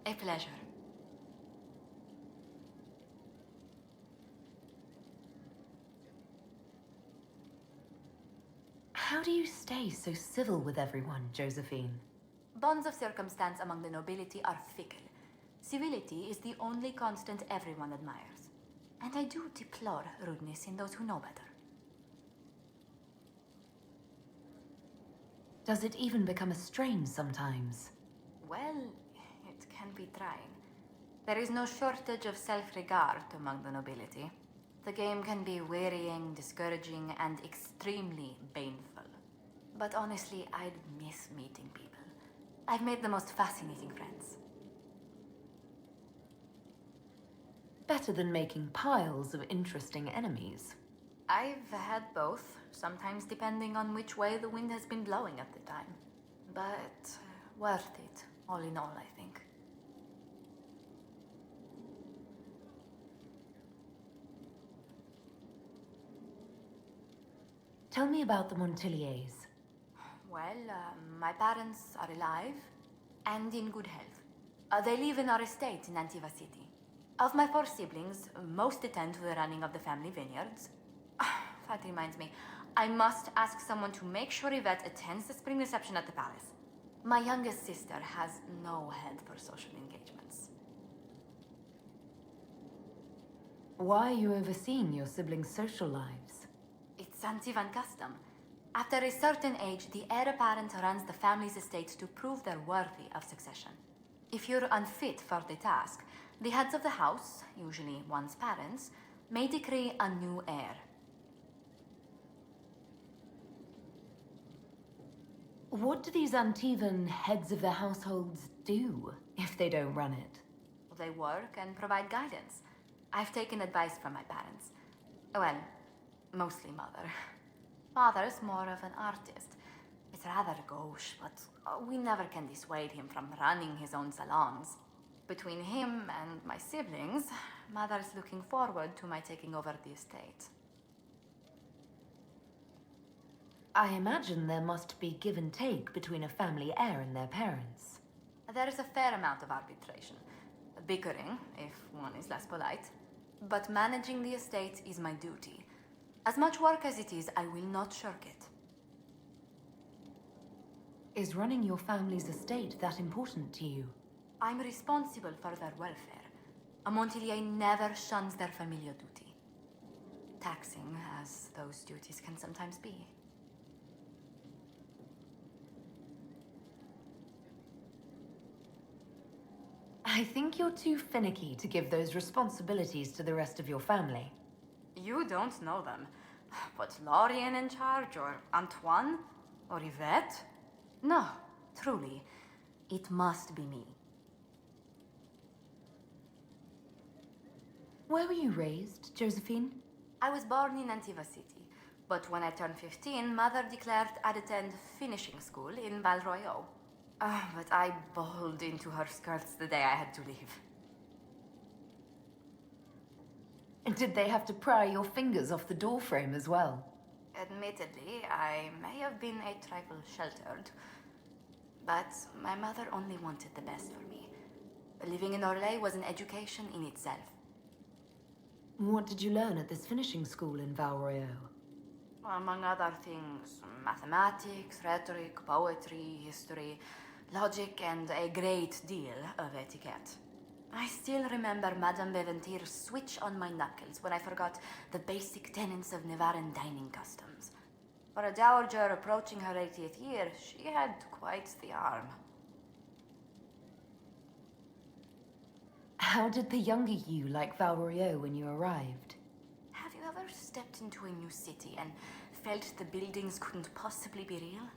A pleasure. How do you stay so civil with everyone, Josephine? Bonds of circumstance among the nobility are fickle. Civility is the only constant everyone admires. And I do deplore rudeness in those who know better. Does it even become a strain sometimes? Well, it can be trying. There is no shortage of self-regard among the nobility. The game can be wearying, discouraging, and extremely baneful. But honestly, I'd miss meeting people. I've made the most fascinating friends. Better than making piles of interesting enemies. I've had both, sometimes depending on which way the wind has been blowing at the time. But worth it, all in all, I think. Tell me about the Montiliers. Well, my parents are alive and in good health. They live in our estate in Antiva City. Of my 4 siblings, most attend to the running of the family vineyards. That reminds me, I must ask someone to make sure Yvette attends the spring reception at the palace. My youngest sister has no head for social engagements. Why are you overseeing your siblings' social lives? It's Antivan custom. After a certain age, the heir apparent runs the family's estate to prove they're worthy of succession. If you're unfit for the task, the heads of the house, usually one's parents, may decree a new heir. What do these Antivan heads of their households do if they don't run it? They work and provide guidance. I've taken advice from my parents. Well, mostly mother. Father's more of an artist. It's rather gauche, but we never can dissuade him from running his own salons. Between him and my siblings, mother's looking forward to my taking over the estate. I imagine there must be give and take between a family heir and their parents. There is a fair amount of arbitration. Bickering, if one is less polite. But managing the estate is my duty. As much work as it is, I will not shirk it. Is running your family's estate that important to you? I'm responsible for their welfare. A Montilier never shuns their familial duty. Taxing as those duties can sometimes be. I think you're too finicky to give those responsibilities to the rest of your family. You don't know them. But Lorien in charge, or Antoine, or Yvette? No, truly, it must be me. Where were you raised, Josephine? I was born in Antiva City, but when I turned 15, Mother declared I'd attend finishing school in Valroyo. But I bowled into her skirts the day I had to leave. And did they have to pry your fingers off the doorframe as well? Admittedly, I may have been a trifle sheltered, but my mother only wanted the best for me. Living in Orlais was an education in itself. What did you learn at this finishing school in Valroyo? Among other things, mathematics, rhetoric, poetry, history, logic, and a great deal of etiquette. I still remember Madame Beventir's switch on my knuckles when I forgot the basic tenets of Nevaran dining customs. For a dowager approaching her 80th year, she had quite the arm. How did the younger you like Valroyo when you arrived? Have you ever stepped into a new city and felt the buildings couldn't possibly be real?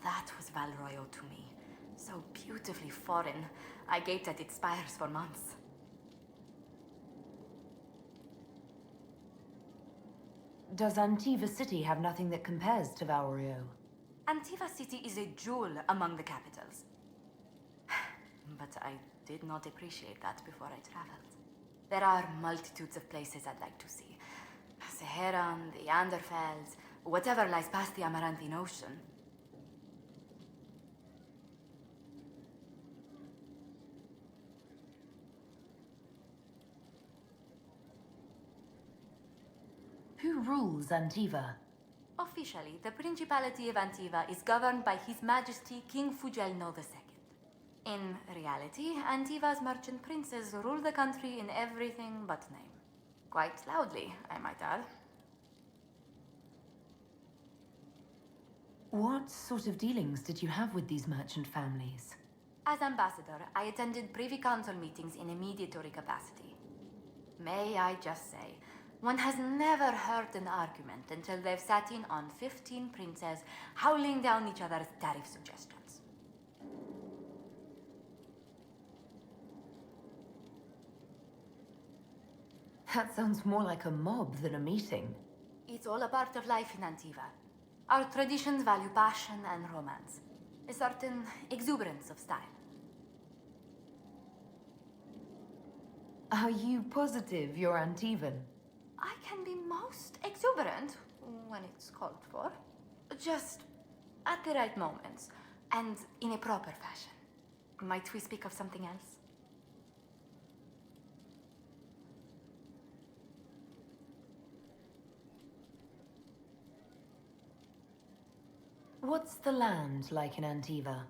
That was Valroyo to me. So beautifully foreign, I gaped at its spires for months. Does Antiva City have nothing that compares to Valroyo? Antiva City is a jewel among the capitals. But I did not appreciate that before I traveled. There are multitudes of places I'd like to see. Seheran, the Anderfells, whatever lies past the Amaranthine Ocean. rules Antiva? Officially, the Principality of Antiva is governed by His Majesty King Fugelno II. In reality, Antiva's merchant princes rule the country in everything but name. Quite loudly, I might add. What sort of dealings did you have with these merchant families? As ambassador, I attended Privy Council meetings in a mediatory capacity. May I just say, one has never heard an argument until they've sat in on 15 princes howling down each other's tariff suggestions. That sounds more like a mob than a meeting. It's all a part of life in Antiva. Our traditions value passion and romance, a certain exuberance of style. Are you positive you're Antivan? I can be most exuberant when it's called for. Just at the right moments, and in a proper fashion. Might we speak of something else? What's the land like in Antiva?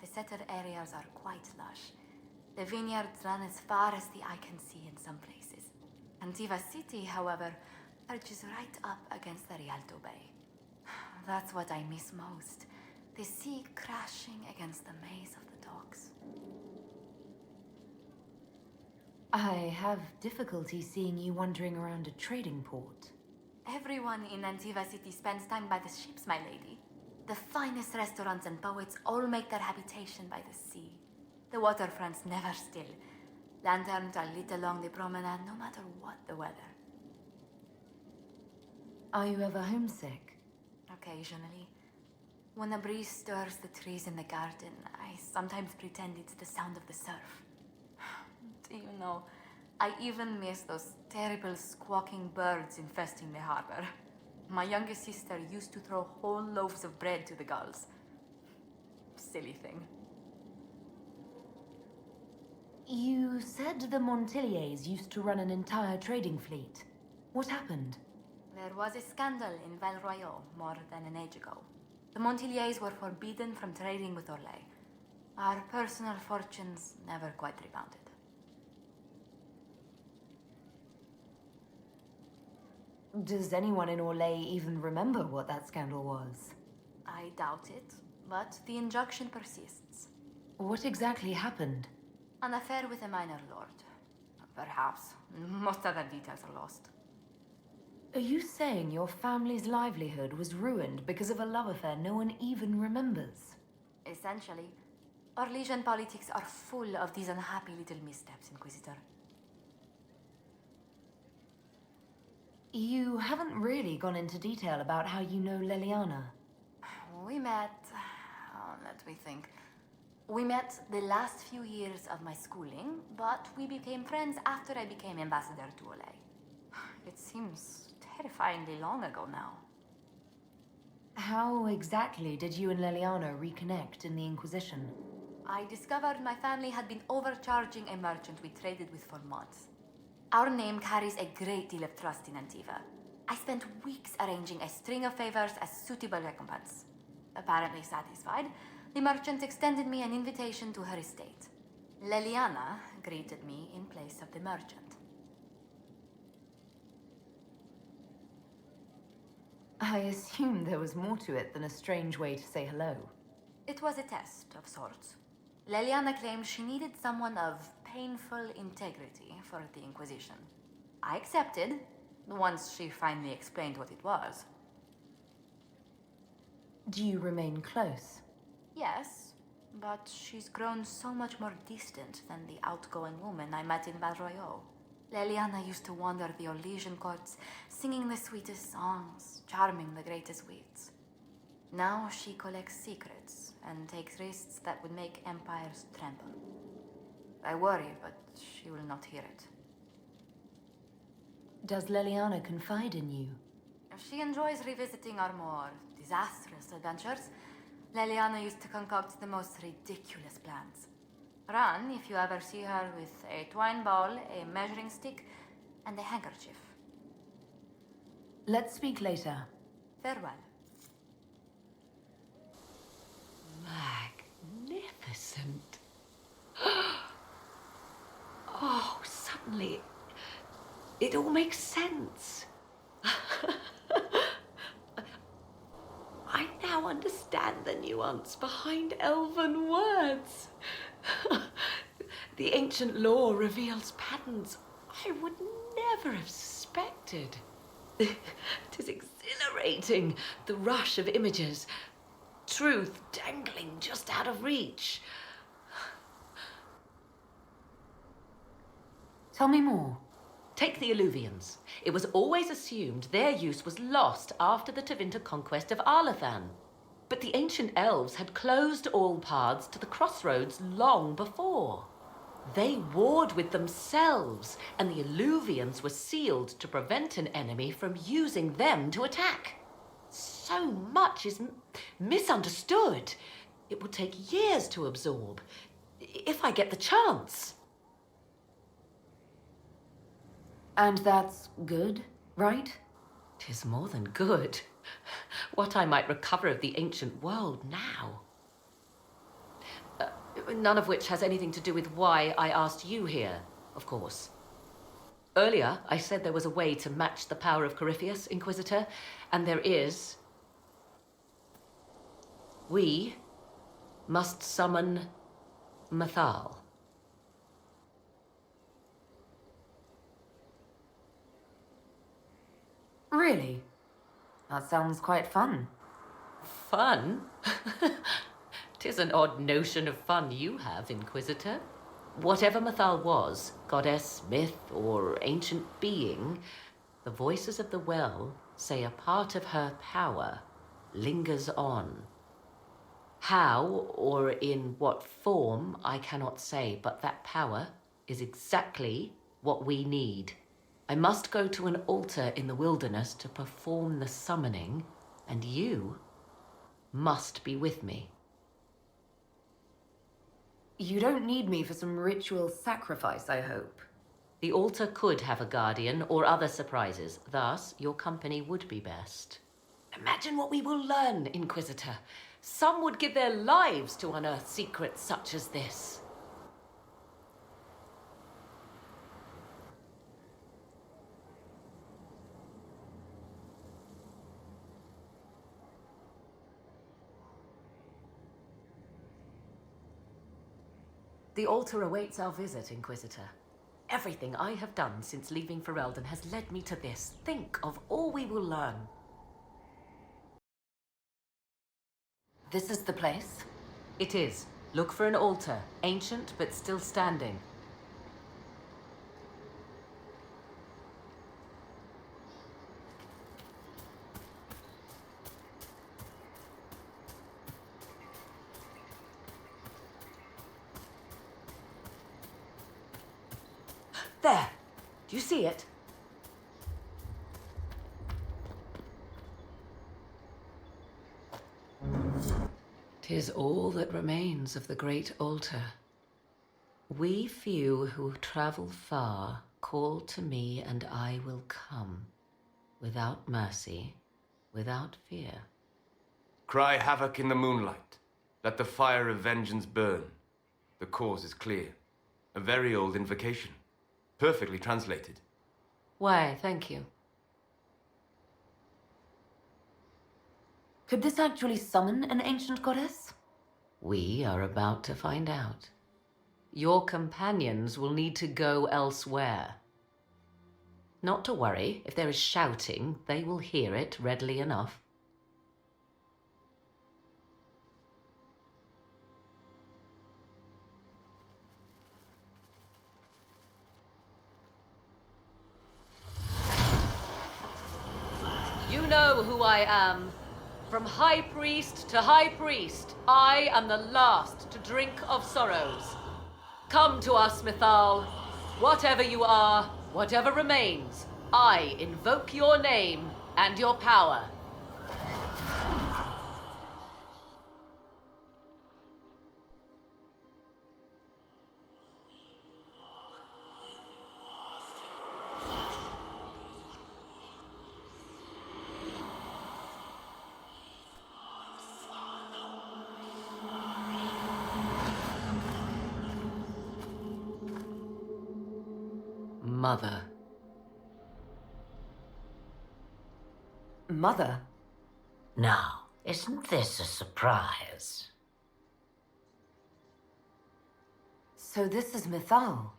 The settled areas are quite lush. The vineyards run as far as the eye can see in some places. Antiva City, however, perches right up against the Rialto Bay. That's what I miss most. The sea crashing against the maze of the docks. I have difficulty seeing you wandering around a trading port. Everyone in Antiva City spends time by the ships, my lady. The finest restaurants and poets all make their habitation by the sea. The waterfront's never still. Lanterns are lit along the promenade no matter what the weather. Are you ever homesick? Occasionally. When a breeze stirs the trees in the garden, I sometimes pretend it's the sound of the surf. Do you know, I even miss those terrible squawking birds infesting the harbor. My youngest sister used to throw whole loaves of bread to the gulls. Silly thing. You said the Montiliers used to run an entire trading fleet. What happened? There was a scandal in Val Royaux more than an age ago. The Montiliers were forbidden from trading with Orlais. Our personal fortunes never quite rebounded. Does anyone in Orlais even remember what that scandal was? I doubt it, but the injunction persists. What exactly happened? An affair with a minor lord. Perhaps. Most other details are lost. Are you saying your family's livelihood was ruined because of a love affair no one even remembers? Essentially, Orlesian politics are full of these unhappy little missteps, Inquisitor. You haven't really gone into detail about how you know Leliana. We met... let me think. We met the last few years of my schooling, but we became friends after I became ambassador to Orlais. It seems terrifyingly long ago now. How exactly did you and Leliana reconnect in the Inquisition? I discovered my family had been overcharging a merchant we traded with for months. Our name carries a great deal of trust in Antiva. I spent weeks arranging a string of favors as suitable recompense. Apparently satisfied, the merchant extended me an invitation to her estate. Leliana greeted me in place of the merchant. I assume there was more to it than a strange way to say hello. It was a test of sorts. Leliana claimed she needed someone of painful integrity for the Inquisition. I accepted, once she finally explained what it was. Do you remain close? Yes, but she's grown so much more distant than the outgoing woman I met in Val Royaux. Leliana used to wander the Orlesian courts, singing the sweetest songs, charming the greatest wits. Now she collects secrets and takes risks that would make empires tremble. I worry, but she will not hear it. Does Leliana confide in you? She enjoys revisiting our more disastrous adventures. Leliana used to concoct the most ridiculous plans. Run if you ever see her with a twine ball, a measuring stick, and a handkerchief. Let's speak later. Farewell. Magnificent. Oh, suddenly, it all makes sense. I now understand the nuance behind elven words. The ancient lore reveals patterns I would never have suspected. It is exhilarating, the rush of images, truth dangling just out of reach. Tell me more. Take the Alluvians. It was always assumed their use was lost after the Tevinter conquest of Arlathan. But the ancient elves had closed all paths to the crossroads long before. They warred with themselves, and the Alluvians were sealed to prevent an enemy from using them to attack. So much is misunderstood. It would take years to absorb, if I get the chance. And that's good, right? 'Tis more than good. What I might recover of the ancient world now. None of which has anything to do with why I asked you here, of course. Earlier, I said there was a way to match the power of Corypheus, Inquisitor, and there is. We must summon Mathal. Really? That sounds quite fun. Fun? 'Tis an odd notion of fun you have, Inquisitor. Whatever Mathal was, goddess, myth, or ancient being, the voices of the well say a part of her power lingers on. How, or in what form, I cannot say, but that power is exactly what we need. I must go to an altar in the wilderness to perform the summoning, and you must be with me. You don't need me for some ritual sacrifice, I hope. The altar could have a guardian or other surprises, thus your company would be best. Imagine what we will learn, Inquisitor. Some would give their lives to unearth secrets such as this. The altar awaits our visit, Inquisitor. Everything I have done since leaving Ferelden has led me to this. Think of all we will learn. This is the place? It is. Look for an altar, ancient but still standing. There! Do you see it? 'Tis all that remains of the great altar. We few who travel far call to me and I will come, without mercy, without fear. Cry havoc in the moonlight. Let the fire of vengeance burn. The cause is clear. A very old invocation. Perfectly translated. Why, thank you. Could this actually summon an ancient goddess? We are about to find out. Your companions will need to go elsewhere. Not to worry, if there is shouting, they will hear it readily enough. You know who I am. From high priest to high priest, I am the last to drink of sorrows. Come to us, Mathal. Whatever you are, whatever remains, I invoke your name and your power. Mother. Mother? Now, isn't this a surprise? So this is Mythal.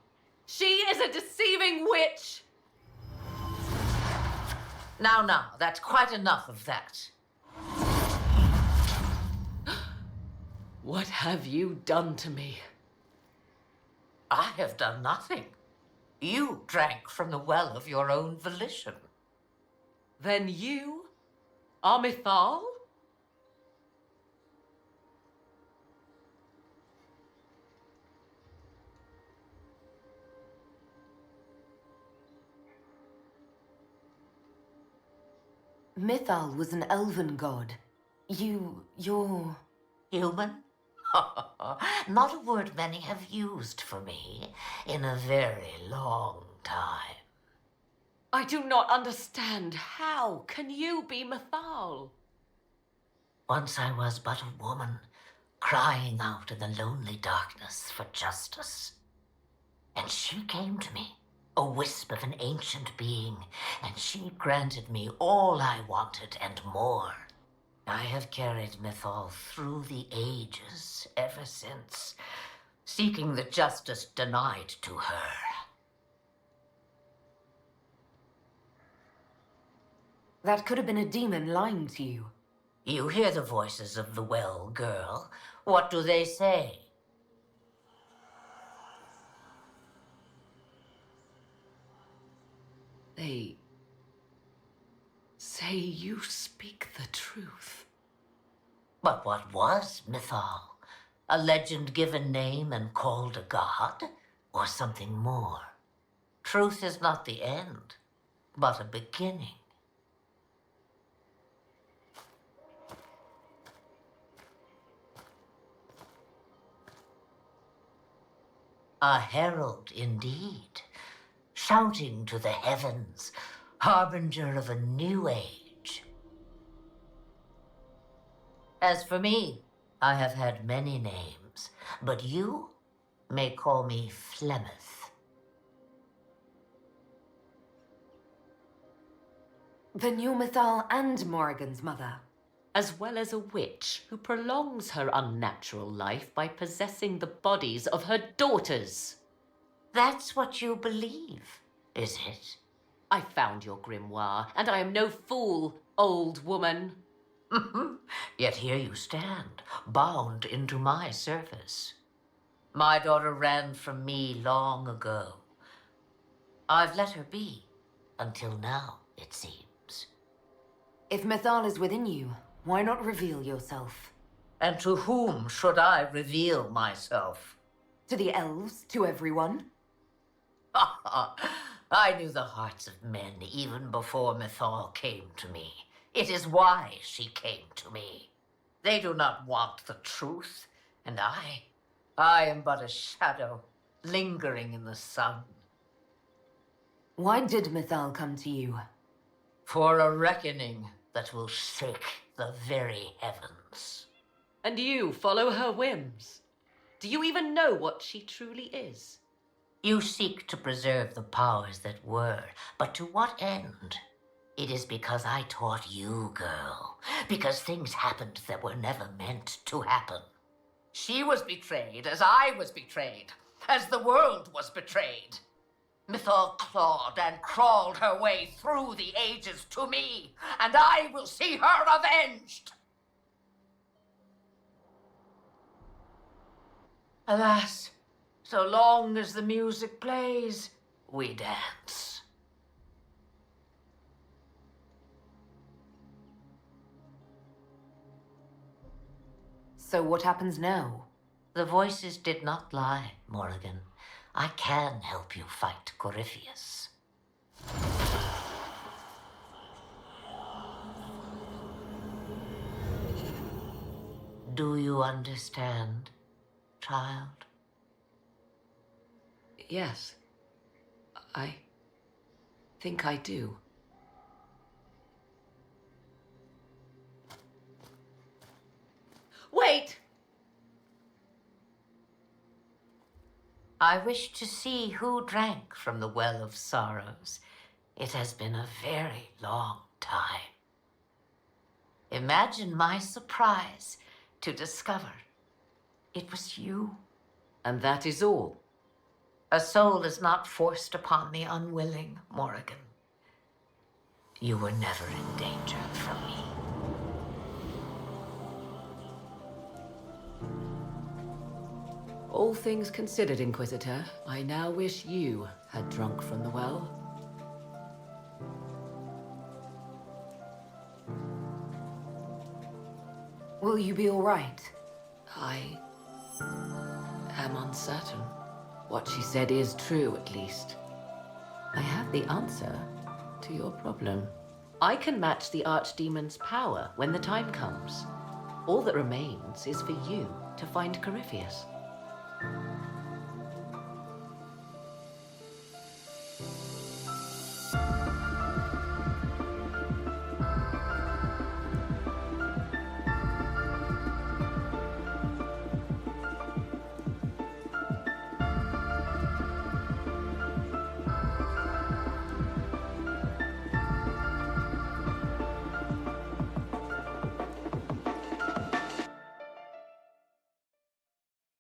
She is a deceiving witch! Now, that's quite enough of that. What have you done to me? I have done nothing. You drank from the well of your own volition. Then you are Mythal? Mythal was an elven god. You're... Human? Not a word many have used for me in a very long time. I do not understand. How can you be Mythal? Once I was but a woman, crying out in the lonely darkness for justice. And she came to me, a wisp of an ancient being, and she granted me all I wanted and more. I have carried Mythal through the ages ever since, seeking the justice denied to her. That could have been a demon lying to you. You hear the voices of the well, girl. What do they say? They say you speak the truth. But what was Mythal? A legend given name and called a god? Or something more? Truth is not the end, but a beginning. A herald indeed, shouting to the heavens, harbinger of a new age. As for me, I have had many names, but you may call me Flemeth. Then you're Mythal and Morrigan's mother. As well as a witch who prolongs her unnatural life by possessing the bodies of her daughters. That's what you believe, is it? I found your grimoire, and I am no fool, old woman. Yet here you stand, bound into my service. My daughter ran from me long ago. I've let her be, until now, it seems. If Mythal is within you, why not reveal yourself? And to whom should I reveal myself? To the elves, to everyone? I knew the hearts of men even before Mythal came to me. It is why she came to me. They do not want the truth, and I am but a shadow, lingering in the sun. Why did Mythal come to you? For a reckoning that will shake the very heavens. And you follow her whims. Do you even know what she truly is? You seek to preserve the powers that were, but to what end? It is because I taught you, girl. Because things happened that were never meant to happen. She was betrayed as I was betrayed, as the world was betrayed. Mythal clawed and crawled her way through the ages to me, and I will see her avenged! Alas, so long as the music plays, we dance. So what happens now? The voices did not lie, Morrigan. I can help you fight Corypheus. Do you understand, child? Yes. I think I do. Wait! I wish to see who drank from the Well of Sorrows. It has been a very long time. Imagine my surprise to discover it was you. And that is all. A soul is not forced upon the unwilling, Morrigan. You were never in danger from me. All things considered, Inquisitor, I now wish you had drunk from the well. Will you be all right? I am uncertain. What she said is true, at least. I have the answer to your problem. I can match the Archdemon's power when the time comes. All that remains is for you to find Corypheus.